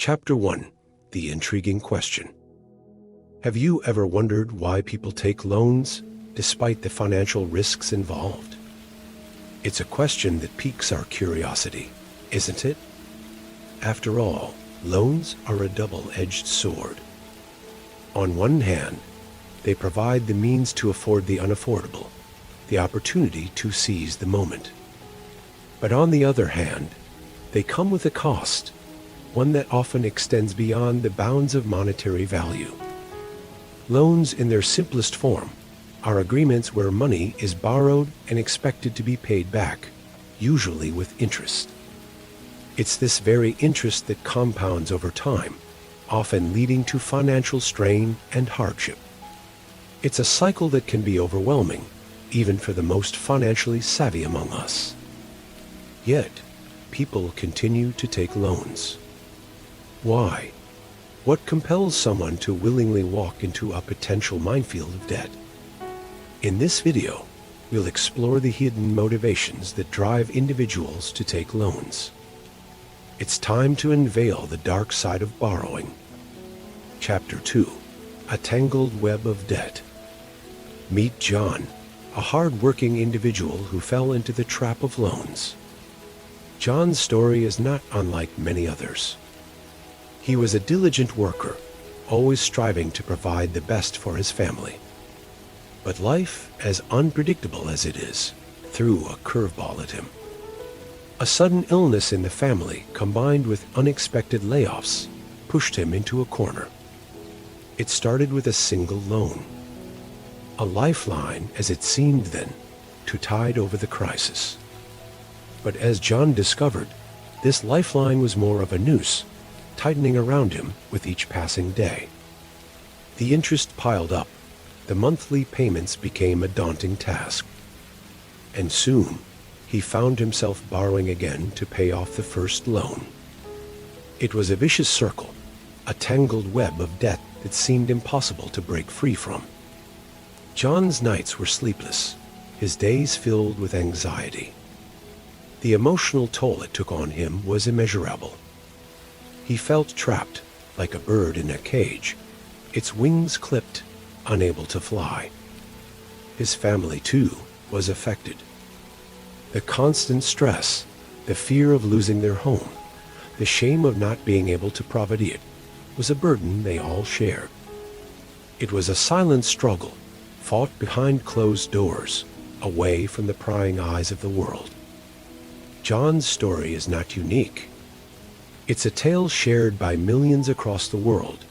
Chapter 1. The Intriguing Question. Have you ever wondered why people take loans, despite the financial risks involved? It's a question that piques our curiosity, isn't it? After all, loans are a double-edged sword. On one hand, they provide the means to afford the unaffordable, the opportunity to seize the moment. But on the other hand, they come with a cost, one that often extends beyond the bounds of monetary value. Loans, in their simplest form, are agreements where money is borrowed and expected to be paid back, usually with interest. It's this very interest that compounds over time, often leading to financial strain and hardship. It's a cycle that can be overwhelming, even for the most financially savvy among us. Yet, people continue to take loans. Why? What compels someone to willingly walk into a potential minefield of debt? In this video, we'll explore the hidden motivations that drive individuals to take loans. It's time to unveil the dark side of borrowing. Chapter 2. A Tangled Web of Debt. Meet John, a hard-working individual who fell into the trap of loans. John's story is not unlike many others. He was a diligent worker, always striving to provide the best for his family. But life, as unpredictable as it is, threw a curveball at him. A sudden illness in the family, combined with unexpected layoffs, pushed him into a corner. It started with a single loan. A lifeline, as it seemed then, to tide over the crisis. But as John discovered, this lifeline was more of a noose, tightening around him with each passing day. The interest piled up. The monthly payments became a daunting task. And soon, he found himself borrowing again to pay off the first loan. It was a vicious circle, a tangled web of debt that seemed impossible to break free from. John's nights were sleepless, his days filled with anxiety. The emotional toll it took on him was immeasurable. He felt trapped, like a bird in a cage, its wings clipped, unable to fly. His family, too, was affected. The constant stress, the fear of losing their home, the shame of not being able to provide it, was a burden they all shared. It was a silent struggle, fought behind closed doors, away from the prying eyes of the world. John's story is not unique. It's a tale shared by millions across the world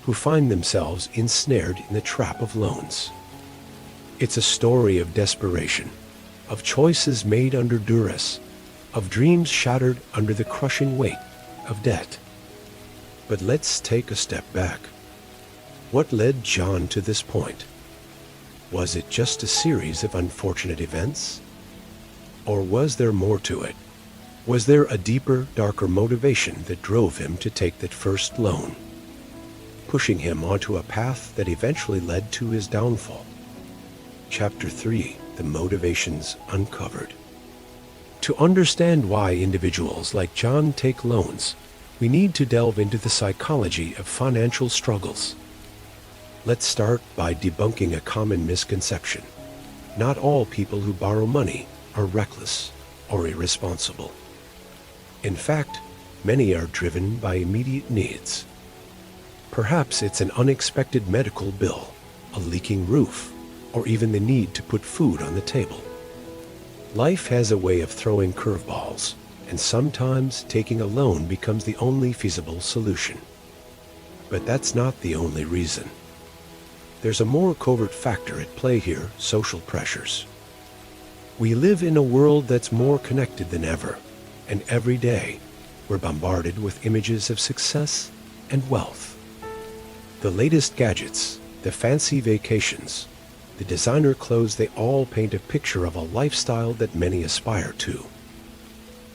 who find themselves ensnared in the trap of loans. It's a story of desperation, of choices made under duress, of dreams shattered under the crushing weight of debt. But let's take a step back. What led John to this point? Was it just a series of unfortunate events? Or was there more to it? Was there a deeper, darker motivation that drove him to take that first loan, pushing him onto a path that eventually led to his downfall? Chapter 3. The Motivations Uncovered. To understand why individuals like John take loans, we need to delve into the psychology of financial struggles. Let's start by debunking a common misconception. Not all people who borrow money are reckless or irresponsible. In fact, many are driven by immediate needs. Perhaps it's an unexpected medical bill, a leaking roof, or even the need to put food on the table. Life has a way of throwing curveballs, and sometimes taking a loan becomes the only feasible solution. But that's not the only reason. There's a more covert factor at play here: social pressures. We live in a world that's more connected than ever, and every day we're bombarded with images of success and wealth. The latest gadgets, the fancy vacations, the designer clothes, they all paint a picture of a lifestyle that many aspire to.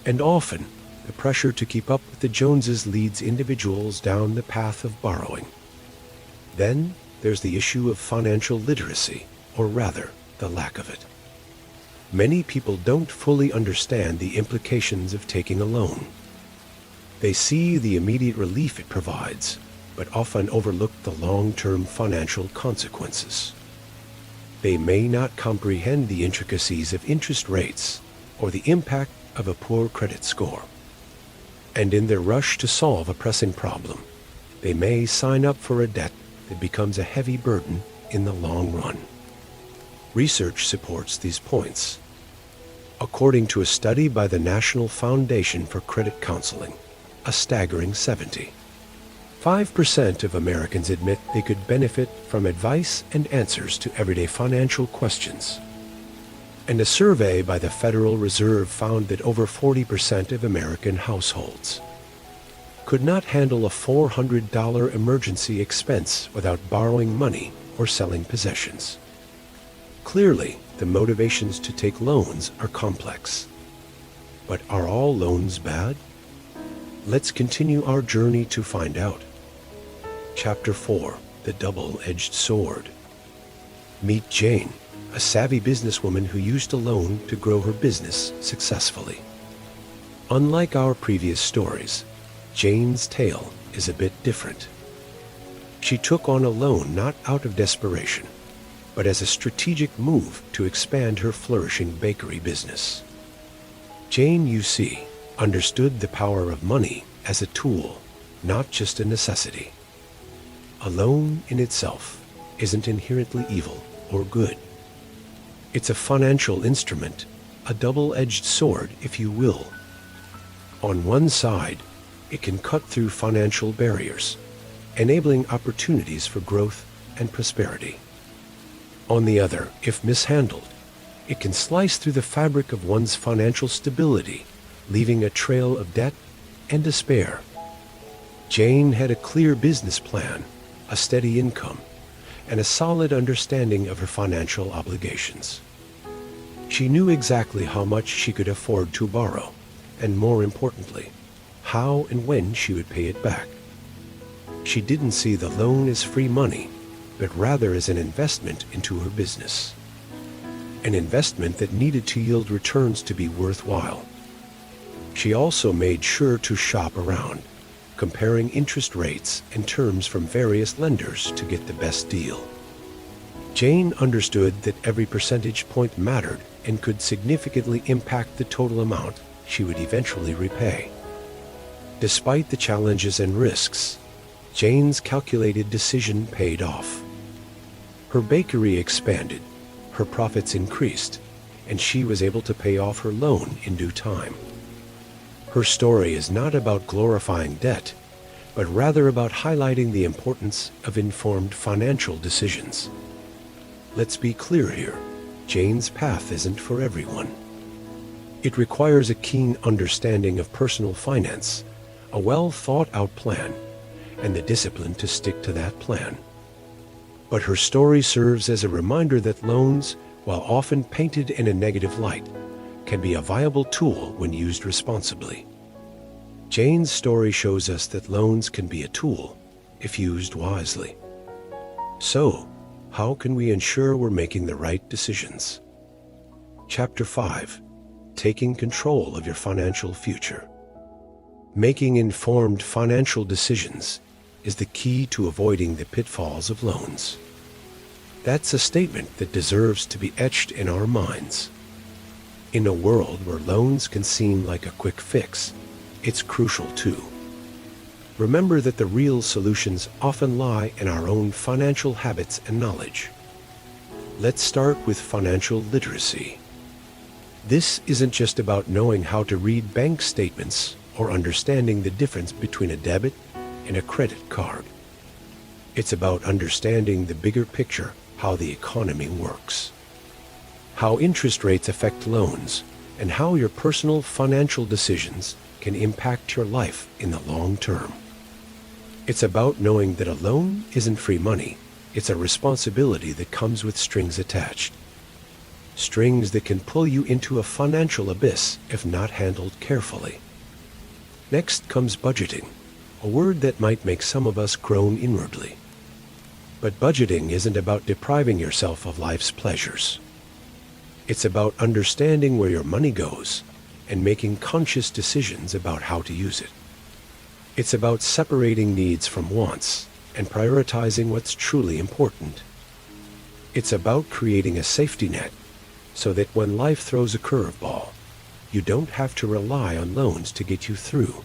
And often, the pressure to keep up with the Joneses leads individuals down the path of borrowing. Then there's the issue of financial literacy, or rather, the lack of it. Many people don't fully understand the implications of taking a loan. They see the immediate relief it provides, but often overlook the long-term financial consequences. They may not comprehend the intricacies of interest rates or the impact of a poor credit score. And in their rush to solve a pressing problem, they may sign up for a debt that becomes a heavy burden in the long run. Research supports these points. According to a study by the National Foundation for Credit Counseling, a staggering 75% of Americans admit they could benefit from advice and answers to everyday financial questions. And a survey by the Federal Reserve found that over 40% of American households could not handle a $400 emergency expense without borrowing money or selling possessions. Clearly, the motivations to take loans are complex. But are all loans bad? Let's continue our journey to find out. Chapter 4: The Double-Edged Sword. Meet Jane, a savvy businesswoman who used a loan to grow her business successfully. Unlike our previous stories, Jane's tale is a bit different. She took on a loan not out of desperation, but as a strategic move to expand her flourishing bakery business. Jane, you see, understood the power of money as a tool, not just a necessity. A loan in itself isn't inherently evil or good. It's a financial instrument, a double-edged sword, if you will. On one side, it can cut through financial barriers, enabling opportunities for growth and prosperity. On the other, if mishandled, it can slice through the fabric of one's financial stability, leaving a trail of debt and despair. Jane had a clear business plan, a steady income, and a solid understanding of her financial obligations. She knew exactly how much she could afford to borrow, and more importantly, how and when she would pay it back. She didn't see the loan as free money, but rather as an investment into her business. An investment that needed to yield returns to be worthwhile. She also made sure to shop around, comparing interest rates and terms from various lenders to get the best deal. Jane understood that every percentage point mattered and could significantly impact the total amount she would eventually repay. Despite the challenges and risks, Jane's calculated decision paid off. Her bakery expanded, her profits increased, and she was able to pay off her loan in due time. Her story is not about glorifying debt, but rather about highlighting the importance of informed financial decisions. Let's be clear here, Jane's path isn't for everyone. It requires a keen understanding of personal finance, a well-thought-out plan, and the discipline to stick to that plan. But her story serves as a reminder that loans, while often painted in a negative light, can be a viable tool when used responsibly. Jane's story shows us that loans can be a tool if used wisely. So, how can we ensure we're making the right decisions? Chapter 5: Taking Control of Your Financial Future. Making informed financial decisions is the key to avoiding the pitfalls of loans. That's a statement that deserves to be etched in our minds. In a world where loans can seem like a quick fix, it's crucial too. Remember that the real solutions often lie in our own financial habits and knowledge. Let's start with financial literacy. This isn't just about knowing how to read bank statements or understanding the difference between a debit and a credit card. It's about understanding the bigger picture, how the economy works, how interest rates affect loans, and how your personal financial decisions can impact your life in the long term. It's about knowing that a loan isn't free money. It's a responsibility that comes with strings attached. Strings that can pull you into a financial abyss if not handled carefully. Next comes budgeting, a word that might make some of us groan inwardly. But budgeting isn't about depriving yourself of life's pleasures. It's about understanding where your money goes and making conscious decisions about how to use it. It's about separating needs from wants and prioritizing what's truly important. It's about creating a safety net so that when life throws a curveball, you don't have to rely on loans to get you through.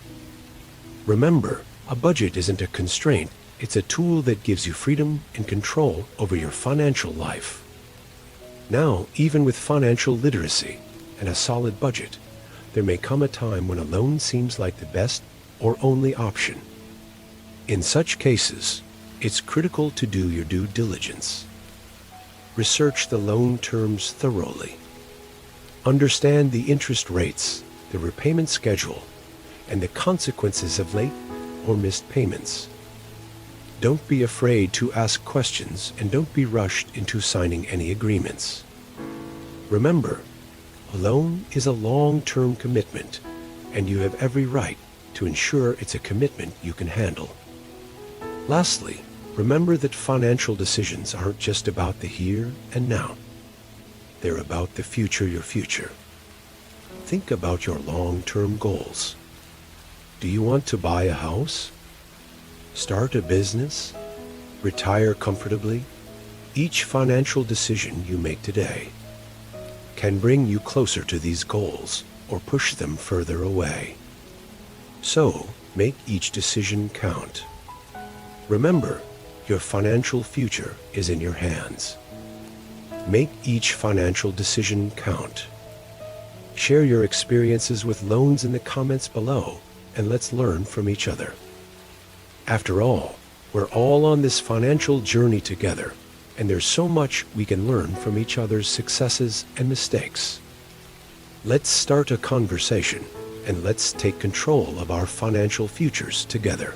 Remember, a budget isn't a constraint, it's a tool that gives you freedom and control over your financial life. Now, even with financial literacy and a solid budget, there may come a time when a loan seems like the best or only option. In such cases, it's critical to do your due diligence. Research the loan terms thoroughly. Understand the interest rates, the repayment schedule, and the consequences of late or missed payments. Don't be afraid to ask questions and don't be rushed into signing any agreements. Remember, a loan is a long-term commitment, and you have every right to ensure it's a commitment you can handle. Lastly, remember that financial decisions aren't just about the here and now. They're about the your future. Think about your long-term goals. Do you want to buy a house? Start a business? Retire comfortably? Each financial decision you make today can bring you closer to these goals or push them further away. So, make each decision count. Remember, your financial future is in your hands. Make each financial decision count. Share your experiences with loans in the comments below, and let's learn from each other. After all, we're all on this financial journey together, and there's so much we can learn from each other's successes and mistakes. Let's start a conversation, and let's take control of our financial futures together.